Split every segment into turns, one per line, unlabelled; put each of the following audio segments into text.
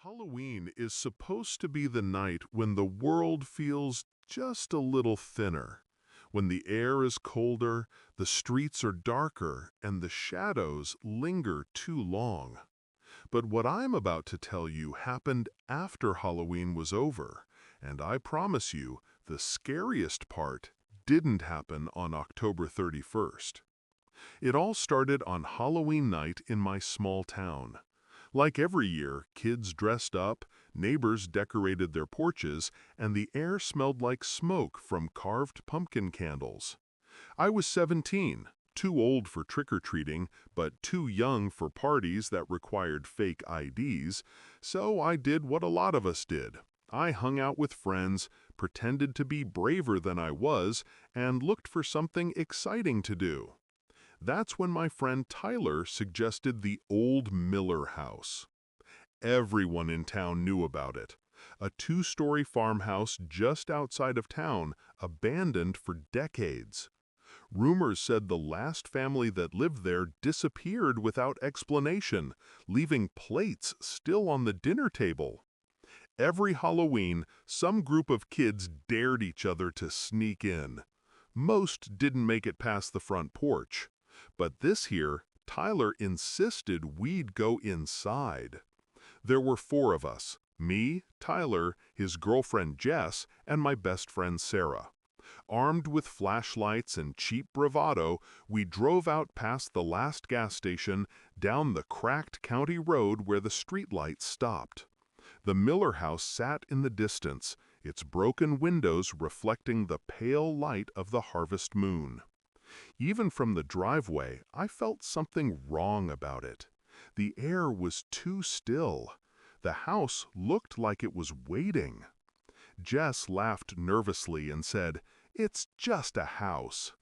Halloween is supposed to be the night when the world feels just a little thinner, when the air is colder, the streets are darker, and the shadows linger too long. But what I'm about to tell you happened after Halloween was over, and I promise you, the scariest part didn't happen on October 31st. It all started on Halloween night in my small town. Like every year, kids dressed up, neighbors decorated their porches, and the air smelled like smoke from carved pumpkin candles. I was 17, too old for trick-or-treating, but too young for parties that required fake IDs, so I did what a lot of us did. I hung out with friends, pretended to be braver than I was, and looked for something exciting to do. That's when my friend Tyler suggested the old Miller house. Everyone in town knew about it. A two-story farmhouse just outside of town, abandoned for decades. Rumors said the last family that lived there disappeared without explanation, leaving plates still on the dinner table. Every Halloween, some group of kids dared each other to sneak in. Most didn't make it past the front porch. But this year, Tyler insisted we'd go inside. There were four of us, me, Tyler, his girlfriend Jess, and my best friend Sarah. Armed with flashlights and cheap bravado, we drove out past the last gas station, down the cracked county road where the streetlights stopped. The Miller house sat in the distance, its broken windows reflecting the pale light of the harvest moon. Even from the driveway, I felt something wrong about it. The air was too still. The house looked like it was waiting. Jess laughed nervously and said, "It's just a house."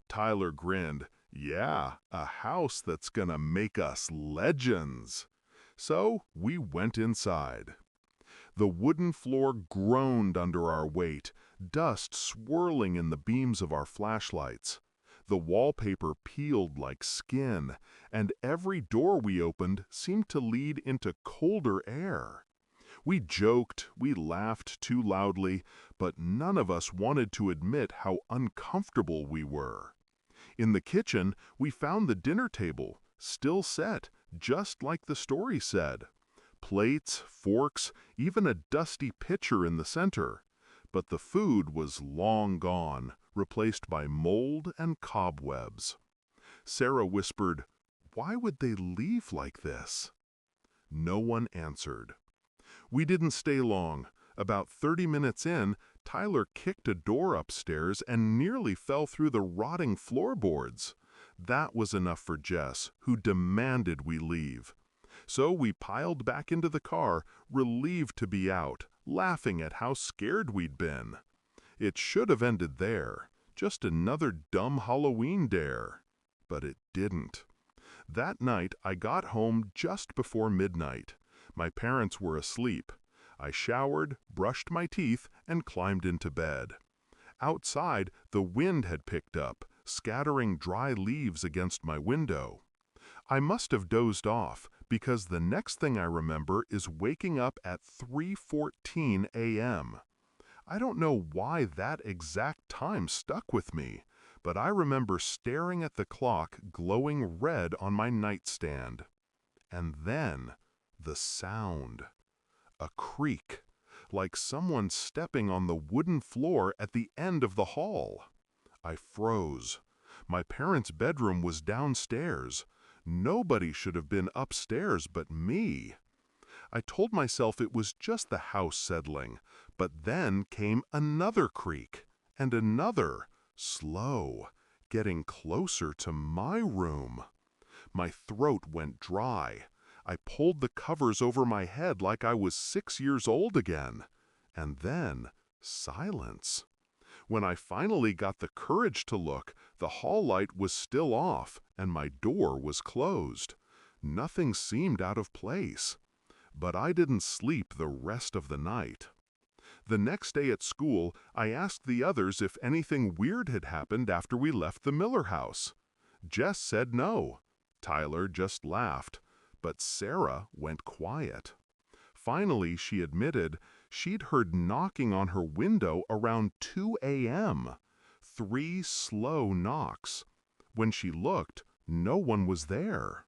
Tyler grinned, "Yeah, a house that's gonna make us legends." So we went inside. The wooden floor groaned under our weight, dust swirling in the beams of our flashlights. The wallpaper peeled like skin, and every door we opened seemed to lead into colder air. We joked, we laughed too loudly, but none of us wanted to admit how uncomfortable we were. In the kitchen, we found the dinner table, still set, just like the story said. Plates, forks, even a dusty pitcher in the center. But the food was long gone, replaced by mold and cobwebs. Sarah whispered, "Why would they leave like this?" No one answered. We didn't stay long. About 30 minutes in, Tyler kicked a door upstairs and nearly fell through the rotting floorboards. That was enough for Jess, who demanded we leave. So we piled back into the car, relieved to be out, laughing at how scared we'd been. It should have ended there, just another dumb Halloween dare. But it didn't. That night, I got home just before midnight. My parents were asleep. I showered, brushed my teeth, and climbed into bed. Outside, the wind had picked up, scattering dry leaves against my window. I must have dozed off, because the next thing I remember is waking up at 3:14 a.m. I don't know why that exact time stuck with me, but I remember staring at the clock glowing red on my nightstand. And then, the sound. A creak, like someone stepping on the wooden floor at the end of the hall. I froze. My parents' bedroom was downstairs. Nobody should have been upstairs but me. I told myself it was just the house settling, but then came another creak, and another, slow, getting closer to my room. My throat went dry. I pulled the covers over my head like I was 6 years old again. And then, silence. When I finally got the courage to look, the hall light was still off, and my door was closed. Nothing seemed out of place. But I didn't sleep the rest of the night. The next day at school, I asked the others if anything weird had happened after we left the Miller house. Jess said no. Tyler just laughed, but Sarah went quiet. Finally, she admitted she'd heard knocking on her window around 2 a.m. 3 slow knocks. When she looked, no one was there.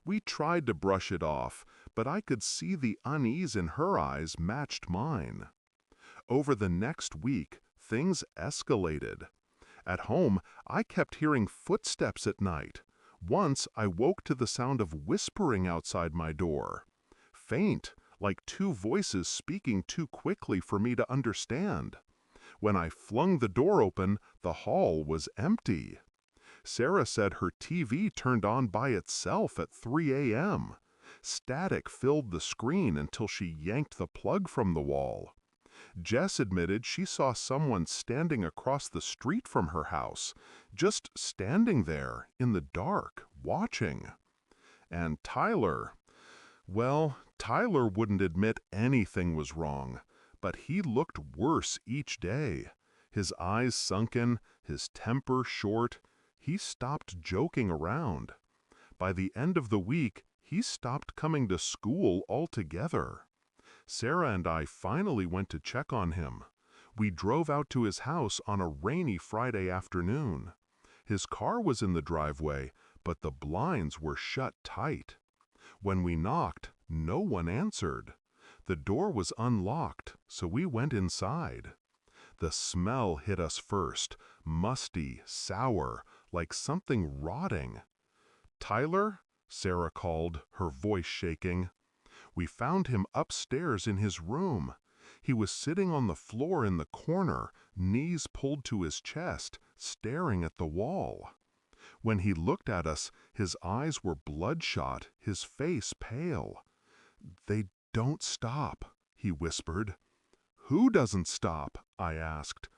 We tried to brush it off, but I could see the unease in her eyes matched mine. Over the next week, things escalated. At home, I kept hearing footsteps at night. Once, I woke to the sound of whispering outside my door. Faint, like two voices speaking too quickly for me to understand. When I flung the door open, the hall was empty. Sarah said her TV turned on by itself at 3 a.m. Static filled the screen until she yanked the plug from the wall. Jess admitted she saw someone standing across the street from her house, just standing there in the dark, watching. And Tyler, well, Tyler wouldn't admit anything was wrong, but he looked worse each day. His eyes sunken, his temper short. He stopped joking around. By the end of the week, he stopped coming to school altogether. Sarah and I finally went to check on him. We drove out to his house on a rainy Friday afternoon. His car was in the driveway, but the blinds were shut tight. When we knocked, no one answered. The door was unlocked, so we went inside. The smell hit us first, musty, sour, like something rotting. "Tyler?" Sarah called, her voice shaking. We found him upstairs in his room. He was sitting on the floor in the corner, knees pulled to his chest, staring at the wall. When he looked at us, his eyes were bloodshot, his face pale. "They don't stop," he whispered. "Who doesn't stop?" I asked.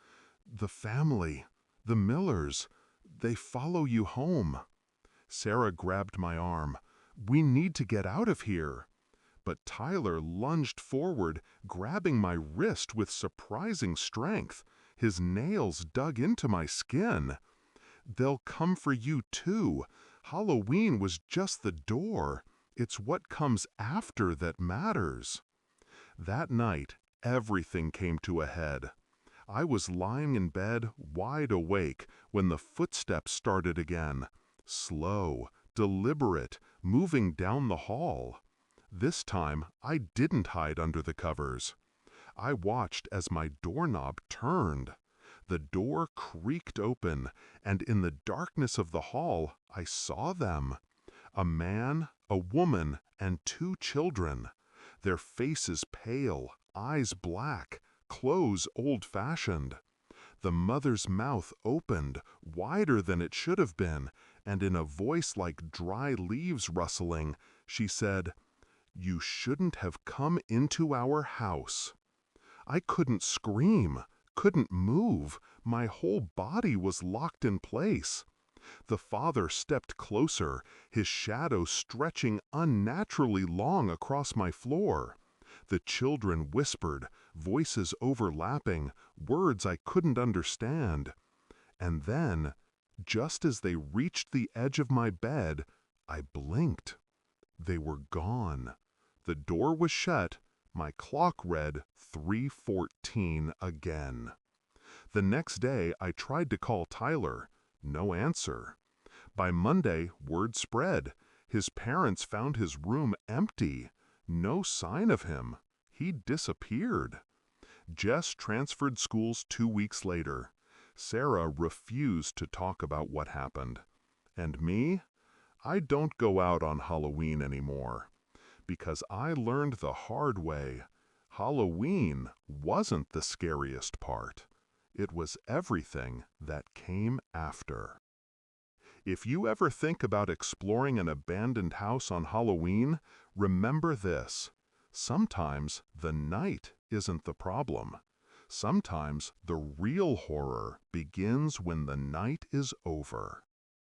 "The family, the Millers. They follow you home." Sarah grabbed my arm. "We need to get out of here." But Tyler lunged forward, grabbing my wrist with surprising strength. His nails dug into my skin. "They'll come for you too. Halloween was just the door. It's what comes after that matters." That night, everything came to a head. I was lying in bed, wide awake, when the footsteps started again. Slow, deliberate, moving down the hall. This time, I didn't hide under the covers. I watched as my doorknob turned. The door creaked open, and in the darkness of the hall, I saw them. A man, a woman, and 2 children. Their faces pale, eyes black, clothes old-fashioned. The mother's mouth opened, wider than it should have been, and in a voice like dry leaves rustling, she said, "You shouldn't have come into our house." I couldn't scream, couldn't move. My whole body was locked in place. The father stepped closer, his shadow stretching unnaturally long across my floor. The children whispered, voices overlapping, words I couldn't understand. And then, just as they reached the edge of my bed, I blinked. They were gone. The door was shut. My clock read 3:14 again. The next day, I tried to call Tyler. No answer. By Monday, word spread. His parents found his room empty. No sign of him. He'd disappeared. Jess transferred schools 2 weeks later. Sarah refused to talk about what happened. And me? I don't go out on Halloween anymore. Because I learned the hard way. Halloween wasn't the scariest part. It was everything that came after. If you ever think about exploring an abandoned house on Halloween, remember this. Sometimes the night isn't the problem. Sometimes the real horror begins when the night is over.